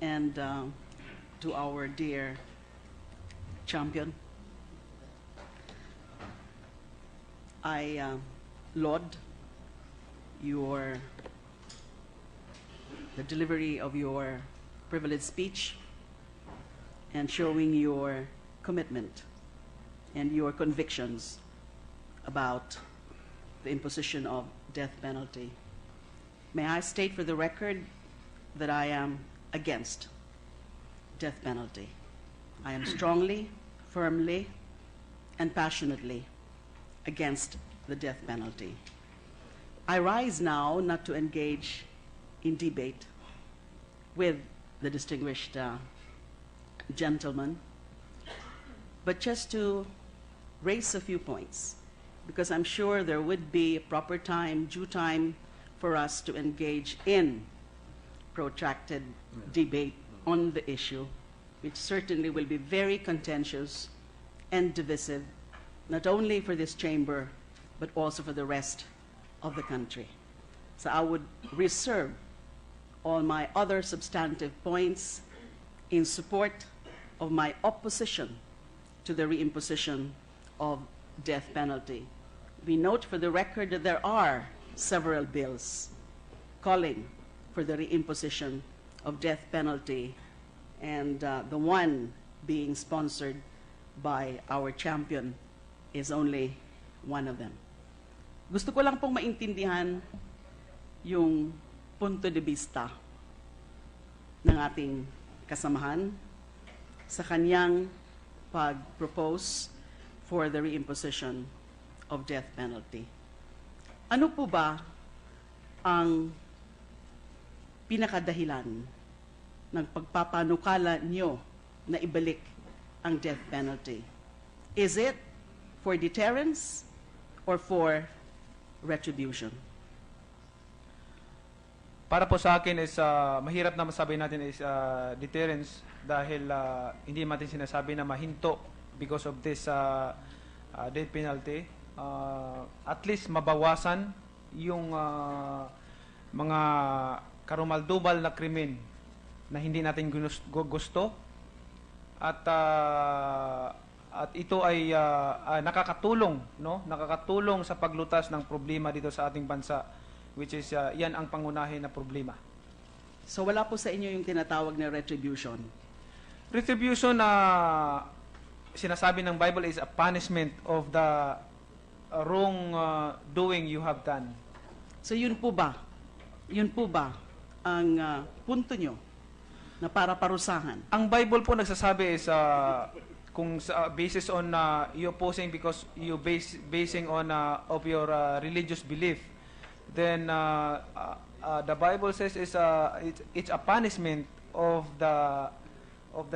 and to our dear champion. I laud the delivery of your privileged speech and showing your commitment and your convictions about the imposition of death penalty. May I state for the record that I am against death penalty. I am strongly, firmly, and passionately against the death penalty. I rise now not to engage in debate with the distinguished gentleman, but just to raise a few points, because I'm sure there would be a proper time, due time, for us to engage in protracted debate on the issue, which certainly will be very contentious and divisive, not only for this chamber, but also for the rest of the country. So I would reserve all my other substantive points in support of my opposition to the reimposition of death penalty. We note for the record that there are several bills calling for the reimposition of death penalty, and the one being sponsored by our champion is only one of them. Gusto ko lang pong maintindihan yung punto de vista ng ating kasamahan sa kanyang pag-propose for the reimposition of death penalty. Ano po ba ang pinakadahilan ng pagpapanukala niyo na ibalik ang death penalty? Is it for deterrence or for retribution? Para po sa akin is mahirap na masabi natin is deterrence dahil hindi natin sinasabi na mahinto because of this death penalty. At least mabawasan yung mga karumal-dumal na krimen na hindi natin gusto at ito ay nakakatulong, no? Nakakatulong sa paglutas ng problema dito sa ating bansa, which is yan ang pangunahin na problema. So wala po sa inyo yung tinatawag na retribution? Retribution na sinasabi ng Bible is a punishment of the wrong doing you have done. So yun po ba ang punto nyo na para parusahan? Ang Bible po nagsasabi is kung basis on you opposing because you basing on of your religious belief, then the Bible says is it's a punishment of the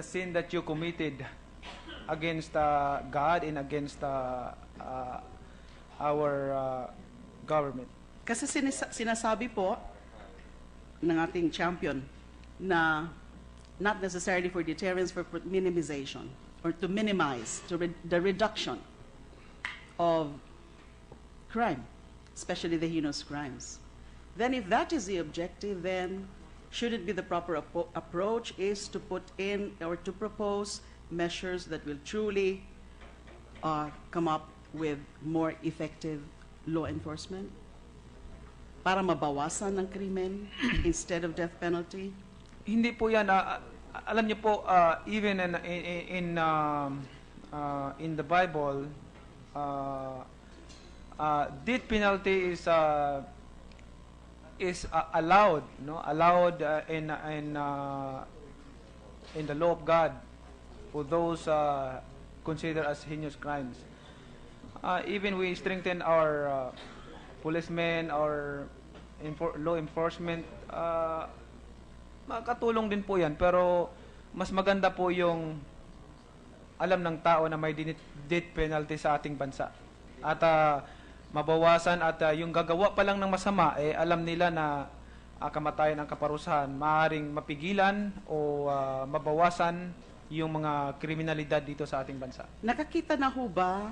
sin that you committed against God and against our government. Kasi sinasabi po ng ating champion na not necessarily for deterrence, for minimization or to minimize the reduction of crime, especially the heinous crimes. Then if that is the objective, then should it be the proper approach is to put in or to propose measures that will truly come up with more effective law enforcement para mabawasan ng krimen instead of death penalty? Hindi po yan. Alam niyo po, even in the Bible, death penalty is allowed, no? Allowed in the law of God for those considered as heinous crimes. Even we strengthen our policemen or law enforcement, makakatulong din po yan, pero mas maganda po yung alam ng tao na may death penalty sa ating bansa. At mabawasan at yung gagawa pa lang ng masama, alam nila na kamatayan ang kaparusahan, maaaring mapigilan o mabawasan yung mga kriminalidad dito sa ating bansa. Nakakita na ho ba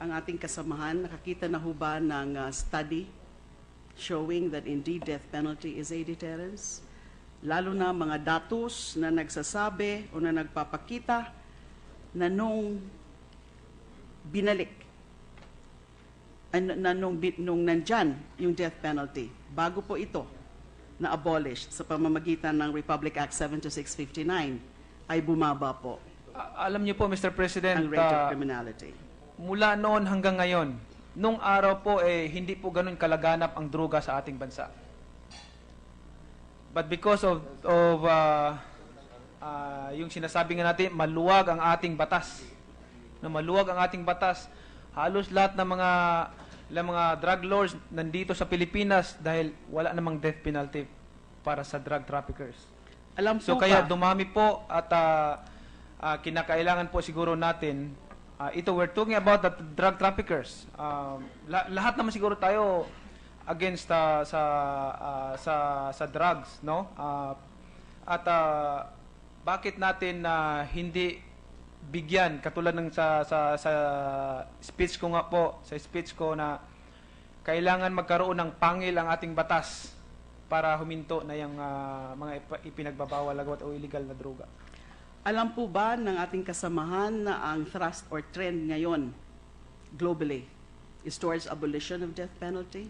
ang ating kasamahan, nakakita na ho ba ng study showing that indeed death penalty is a deterrence? lalo na mga datos na nagsasabi o na nagpapakita na nung binalik, nung nandyan yung death penalty, bago po ito na abolished sa pamamagitan ng Republic Act 72659, ay bumaba po Alam niyo po, Mr. President, ang rate of criminality. mula noon hanggang ngayon, nung araw po hindi po ganun kalaganap ang droga sa ating bansa. But because of yung sinasabi nga natin, maluwag ang ating batas. Na maluwag ang ating batas, halos lahat ng mga drug lords nandito sa Pilipinas dahil wala namang death penalty para sa drug traffickers. Alam So po kaya ba, dumami po at kinakailangan po siguro natin ito, we're talking about the drug traffickers. Lahat naman siguro tayo against sa drugs, no? Bakit natin hindi bigyan katulad ng sa speech ko nga po, sa speech ko na kailangan magkaroon ng pangil ang ating batas para huminto na yung mga ipinagbabawal agwat o illegal na droga. alam po ba ng ating kasamahan na ang thrust or trend ngayon globally is towards abolition of death penalty?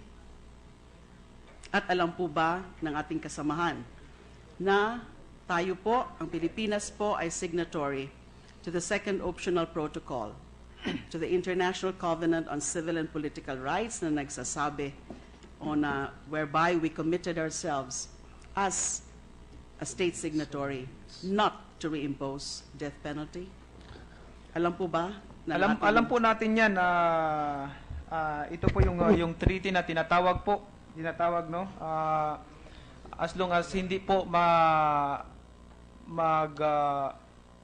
At alam po ba ng ating kasamahan na tayo po, ang Pilipinas po, ay signatory to the Second Optional Protocol to the International Covenant on Civil and Political Rights na nagsasabi on whereby we committed ourselves as a state signatory not to reimpose death penalty? Alam po ba? Alam po natin yan. Ito po yung treaty na tinatawag no? As long as hindi po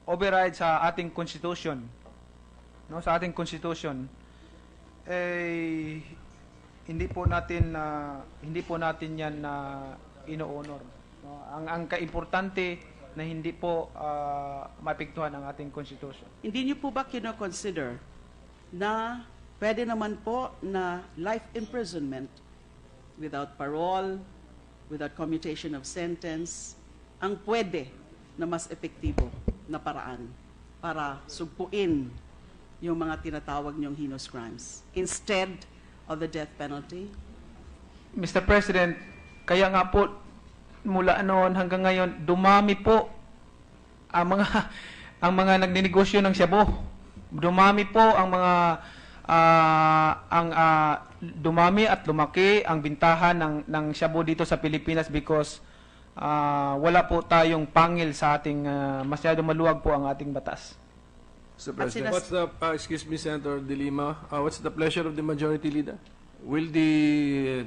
override sa ating constitution, no? Sa ating constitution, hindi po natin yan ino-honor. No? Ang kaimportante na hindi po maapektuhan ang ating constitution. Hindi niyo po ba kino-consider na pwede naman po na life imprisonment without parole, without commutation of sentence, ang pwede na mas epektibo na paraan para sugpuin yung mga tinatawag niyong heinous crimes instead of the death penalty? Mr. President, kaya nga po mula noon hanggang ngayon dumami po ang mga nagninegosyo ng shabu. Dumami po ang mga dumami at lumaki ang bintahan ng shabu dito sa Pilipinas because wala po tayong pangil sa ating masyado maluwag po ang ating batas. Mr. President, what's the, excuse me, Senator De Lima, what's the pleasure of the Majority Leader? Will the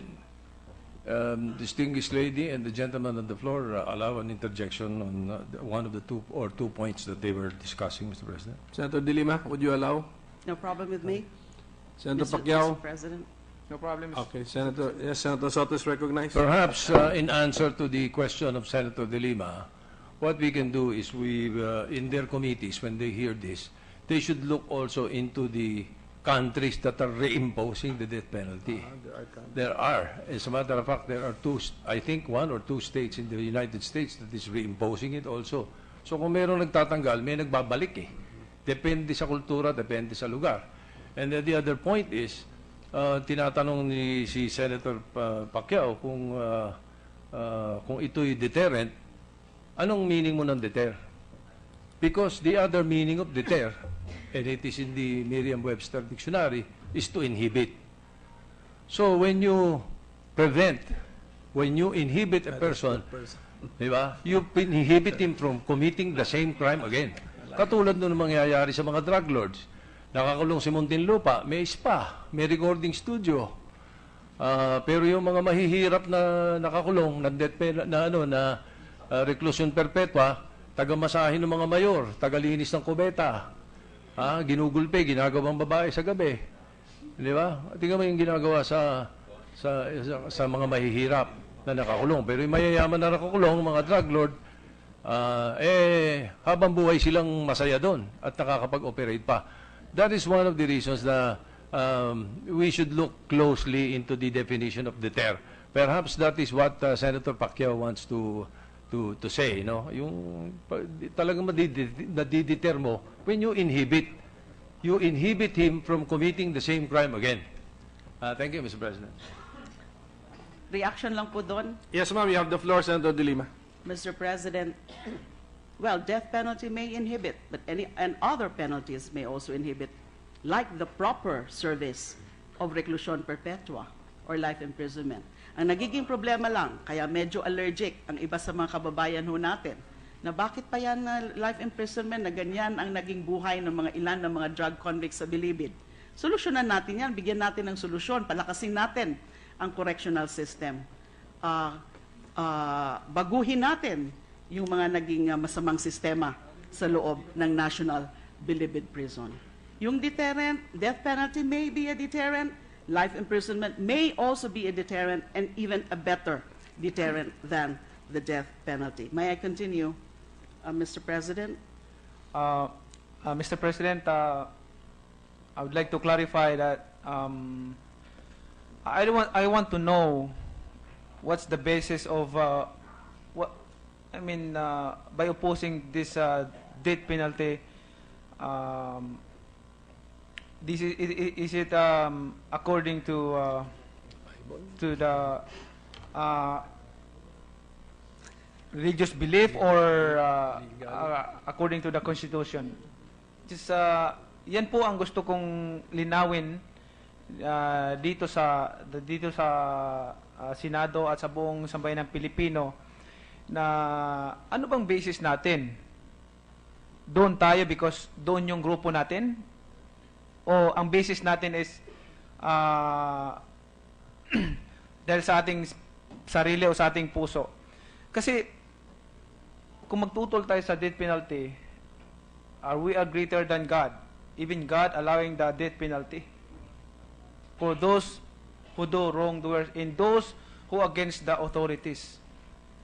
distinguished lady and the gentleman on the floor allow an interjection on one of the two points that they were discussing, Mr. President? Senator De Lima, would you allow? No problem with me, Senator Mr. Pacquiao? President. No problem. Okay, Senator Soto is recognized. Perhaps in answer to the question of Senator De Lima, what we can do is in their committees, when they hear this, they should look also into the countries that are reimposing the death penalty. There are. As a matter of fact, there are I think one or two states in the United States that is reimposing it also. So kung mayroong nagtatanggal, may nagbabalik eh. Depende sa kultura, depende sa lugar. And then the other point is, tinatanong si Senator Pacquiao kung ito'y deterrent, anong meaning mo ng deter? Because the other meaning of deter, and it is in the Merriam-Webster dictionary, is to inhibit. So when you inhibit a person, di ba, you inhibit him from committing the same crime again. Katulad nun mangyayari sa mga drug lords. Nakakulong si Muntinlupa, may spa, may recording studio. Pero yung mga mahihirap na nakakulong, na reclusion perpetua, taga-masahin ng mga mayor, taga-linis ng kubeta, ginugulpe, ginagawang babae sa gabi. Di ba? Tingnan mo yung ginagawa sa mga mahihirap na nakakulong. Pero yung mayayaman na nakakulong, mga drug lord, habang buhay silang masaya doon at nakakapag-operate pa. That is one of the reasons that we should look closely into the definition of deter. Perhaps that is what Senator Pacquiao wants to to say, no? Yung talagang nadideter mo when you inhibit him from committing the same crime again. Thank you, Mr. President. Reaction lang po doon, Yes, ma'am, you have the floor, Senator De Lima. Mr. President. Well, death penalty may inhibit, but and other penalties may also inhibit, like the proper service of reclusion perpetua or life imprisonment. Ang nagiging problema lang, kaya medyo allergic ang iba sa mga kababayan ho natin, na bakit pa yan na life imprisonment na ganyan ang naging buhay ng mga ilan ng mga drug convicts sa Bilibid. Solusyonan natin yan, bigyan natin ng solusyon, palakasin natin ang correctional system. Baguhin natin yung mga naging masamang sistema sa loob ng National Bilibid Prison. Yung deterrent, death penalty may be a deterrent, life imprisonment may also be a deterrent, and even a better deterrent than the death penalty. May I continue, Mr. President? Mr. President, I would like to clarify that I want to know what's the basis of by opposing this death penalty. Is it according to the religious belief or according to the Constitution? Just yan po ang gusto kong linawin dito sa Senado at sa buong sambayan ng Pilipino, na ano bang basis natin? Doon tayo because doon yung grupo natin? O ang basis natin is dahil sa ating sarili o sa ating puso? Kasi kung magtutol tayo sa death penalty, are we are greater than God? Even God allowing the death penalty for those who do wrongdoers and those who against the authorities.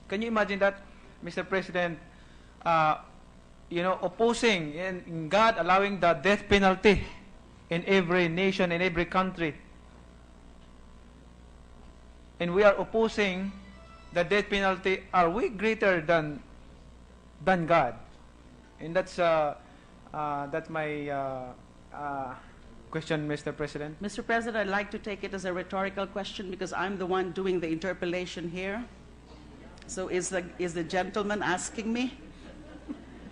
Can you imagine that, Mr. President? Opposing and God allowing the death penalty in every nation, in every country. And we are opposing the death penalty. Are we greater than God? And that's my question, Mr. President. Mr. President, I'd like to take it as a rhetorical question because I'm the one doing the interpellation here. So is the gentleman asking me?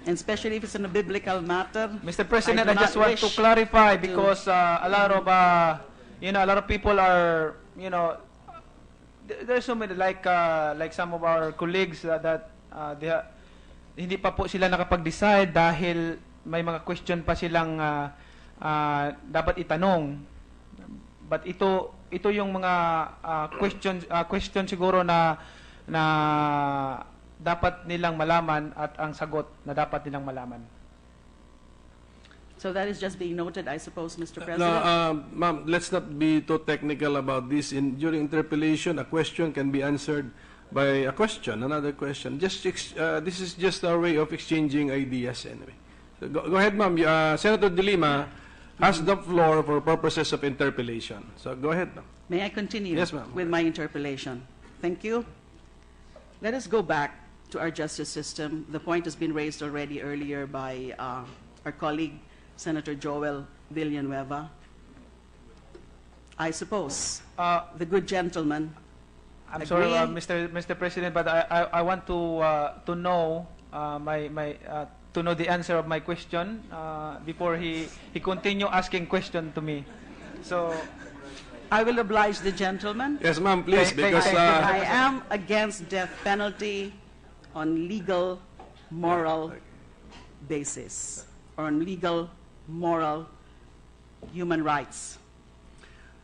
And especially if it's in a biblical matter. Mr. President, I do just not want to wish clarify to- because a lot of people are, there's so many like some of our colleagues that hindi pa po sila nakapag-decide dahil may mga question pa silang dapat itanong. But ito yung mga question siguro na dapat nilang malaman at ang sagot na dapat nilang malaman. So that is just being noted, I suppose, Mr. President. No, ma'am, let's not be too technical about this. During interpellation, a question can be answered by a question, another question. This is just our way of exchanging ideas anyway. So go ahead, ma'am. Senator De Lima has the floor for purposes of interpellation. So go ahead, ma'am. May I continue Yes, ma'am. with my interpellation? Thank you. Let us go back to our justice system. The point has been raised already earlier by our colleague, Senator Joel Villanueva. I suppose the good gentleman I'm agree. sorry, Mr. President, but I want to know to know the answer of my question before he continue asking question to me. So I will oblige the gentleman. Yes, ma'am, please, because I am against death penalty on legal, moral basis, or on legal, moral, human rights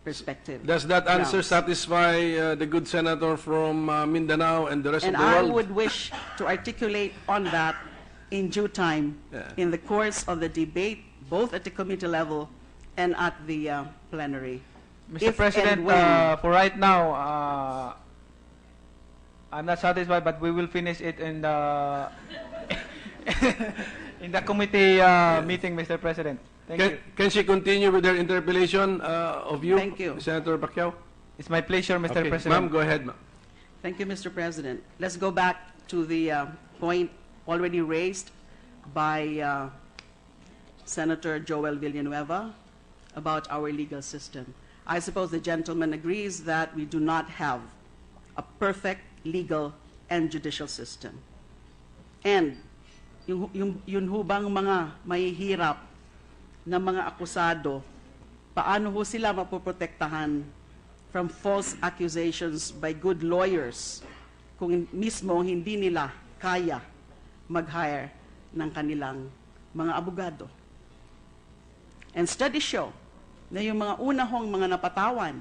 perspective. does that answer grounds. satisfy the good senator from Mindanao and the rest And of the I world? would wish to articulate on that in due time Yeah. in the course of the debate, both at the committee level and at the plenary. Mr. If President, and when- for right now, I'm not satisfied, but we will finish it in the in the committee meeting, Mr. President. Thank you. Can she continue with her interpellation of you, Thank you. Senator Pacquiao? It's my pleasure, Mr. Okay, President. ma'am, go ahead, ma'am. Thank you, Mr. President. Let's go back to the point already raised by Senator Joel Villanueva about our legal system. I suppose the gentleman agrees that we do not have a perfect legal and judicial system. And yun ho bang mga mahihirap na mga akusado, paano ho sila mapoprotektahan from false accusations by good lawyers kung mismo hindi nila kaya mag-hire ng kanilang mga abogado? And studies show na yung mga unahong mga napatawan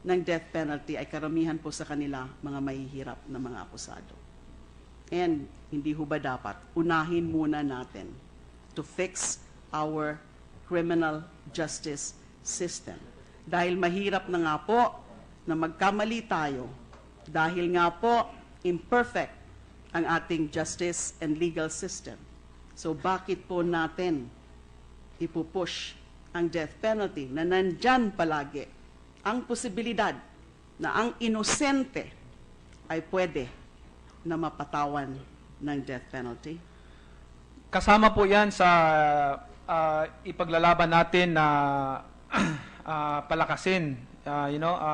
ng death penalty ay karamihan po sa kanila mga mahihirap na mga akusado. And hindi ho ba dapat unahin muna natin to fix our criminal justice system? Dahil mahirap na nga po na magkamali tayo, dahil nga po imperfect ang ating justice and legal system. So bakit po natin ipupush ang death penalty na nandyan palagi ang posibilidad na ang inosente ay pwede na mapatawan ng death penalty? Kasama po yan sa ipaglalaban natin na palakasin,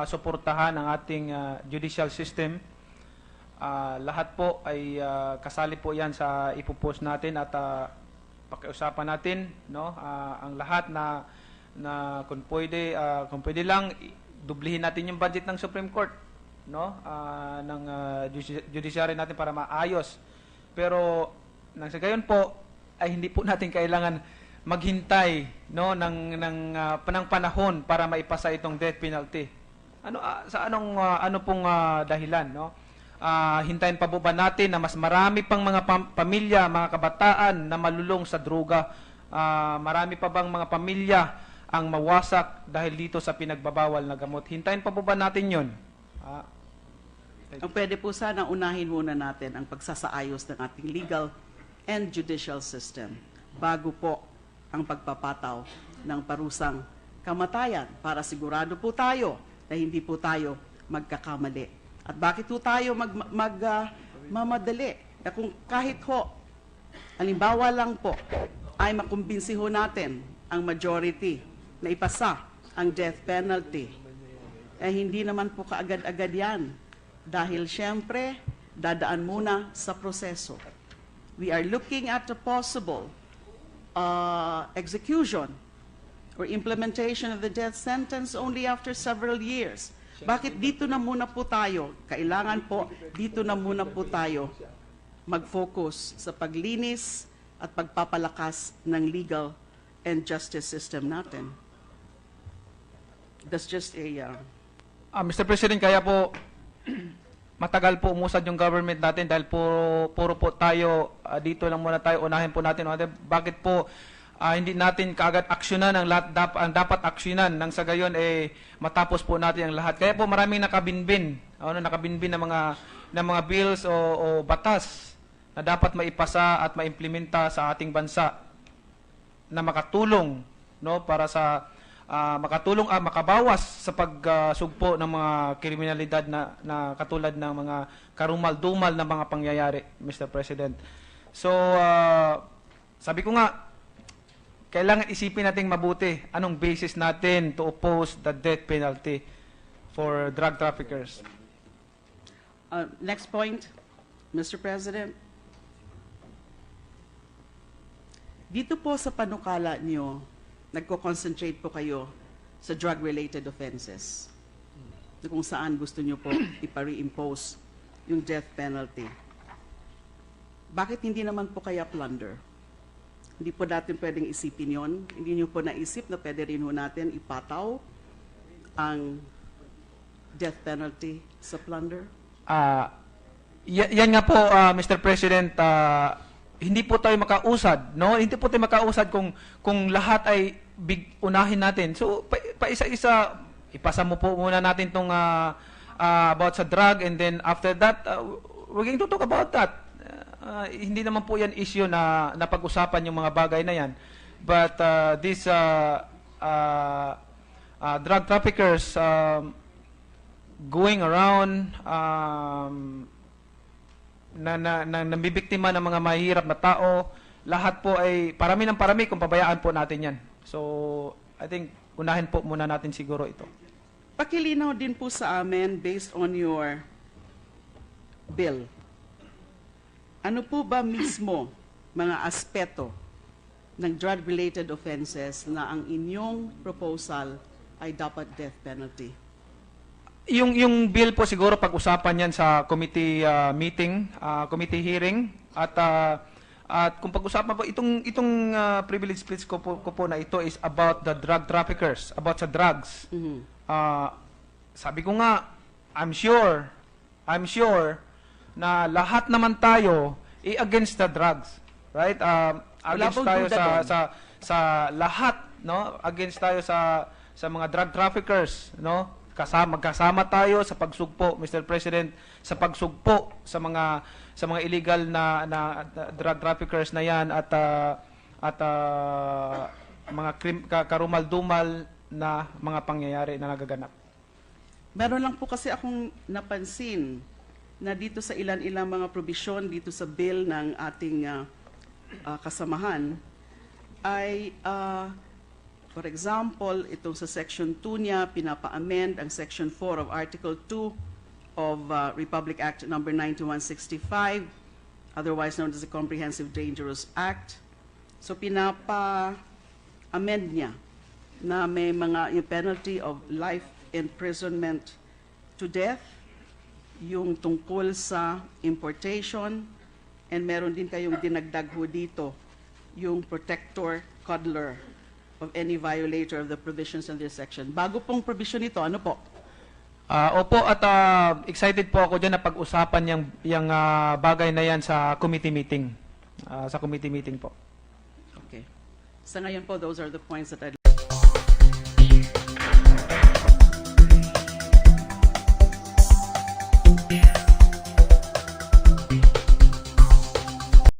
suportahan ang ating judicial system. Lahat po ay kasali po yan sa ipupost natin at pakiusapan natin, no? Ang lahat na kung pwede lang dublihin natin yung budget ng Supreme Court, no? Ng judiciary natin para maayos. Pero nang sa gayon po ay hindi po natin kailangan maghintay, no, ng panahon para maipasa itong death penalty. Ano pong dahilan, no? Hintayin pa po ba natin na mas marami pang mga pamilya, mga kabataan na malulong sa droga? Marami pa bang mga pamilya ang mawasak dahil dito sa pinagbabawal na gamot? Hintayin pa po ba natin yun? Ang pwede po sana unahin muna natin ang pagsasaayos ng ating legal and judicial system bago po ang pagpapataw ng parusang kamatayan para sigurado po tayo na hindi po tayo magkakamali. At bakit po tayo mamadali? Na kung kahit ho, halimbawa lang po, ay makumbinsi ho natin ang majority na ipasa ang death penalty, hindi naman po kaagad-agad yan. Dahil siyempre, dadaan muna sa proseso. We are looking at the possible execution or implementation of the death sentence only after several years. Bakit dito na muna po tayo? Kailangan po, dito na muna po tayo mag-focus sa paglinis at pagpapalakas ng legal and justice system natin. That's just a... Mr. President, kaya po matagal po umusad yung government natin dahil puro po tayo, dito lang muna tayo, unahin po natin. Bakit po hindi natin kaagad aksyonan ang dapat aksyonan nang sa gayon matapos po natin ang lahat. Kaya po maraming nakabinbin ng mga bills o batas na dapat maipasa at maimplementa sa ating bansa na makatulong, no, para sa makabawas sa pagsugpo ng mga kriminalidad na katulad ng mga karumal-dumal na mga pangyayari, Mr. President. So, sabi ko nga, kailangan isipin natin mabuti anong basis natin to oppose the death penalty for drug traffickers. Next point, Mr. President. Dito po sa panukala niyo, nagko-concentrate po kayo sa drug-related offenses, kung saan gusto niyo po ipa-reimpose yung death penalty. Bakit hindi naman po kaya plunder? Hindi po natin pwedeng isipin yon. Hindi niyo po naisip na pwede rin ho natin ipataw ang death penalty sa plunder? Yan nga po, Mr. President, hindi po tayo makausad, no? Hindi po tayo makausad kung lahat ay unahin natin. So, paisa-isa, ipasa mo po muna natin tong about sa drug, and then after that, we're going to talk about that. Hindi naman po yan issue na napag-usapan yung mga bagay na yan. But these drug traffickers going around na nabibiktima ng mga mahihirap na tao, lahat po ay parami ng parami kung pabayaan po natin yan. So, I think, unahin po muna natin siguro ito. Pakilinaw din po sa amin based on your bill. Ano po ba mismo mga aspeto ng drug-related offenses na ang inyong proposal ay dapat death penalty? Yung bill po siguro pag-usapan yan sa committee meeting, committee hearing at kung pag-usapan po itong privilege speech ko po na ito is about the drug traffickers, about sa drugs. Mhm. Sabi ko nga, I'm sure na lahat naman tayo against the drugs, right? Against pong tayo duda doon. sa lahat, no? Against tayo sa mga drug traffickers, no? Magkasama tayo sa pagsugpo, Mr. President, sa pagsugpo sa mga illegal na drug traffickers na 'yan at mga karumal-dumal na mga pangyayari na nagaganap. Meron lang po kasi akong napansin na dito sa ilan-ilang mga probisyon dito sa bill ng ating kasamahan ay for example, itong sa Section 2 niya, pinapa-amend ang Section 4 of Article 2 of Republic Act Number 9165, otherwise known as the Comprehensive Dangerous Act. So pinapa-amend niya na may yung penalty of life imprisonment to death, yung tungkol sa importation, and meron din kayong dinagdag ho dito, yung protector, coddler of any violator of the provisions in this section. Bago pong provision ito, ano po? Opo, at excited po ako dyan na pag-usapan yung bagay na yan sa committee meeting. Sa committee meeting po. Okay. Sa ngayon po, those are the points that I'd Yeah.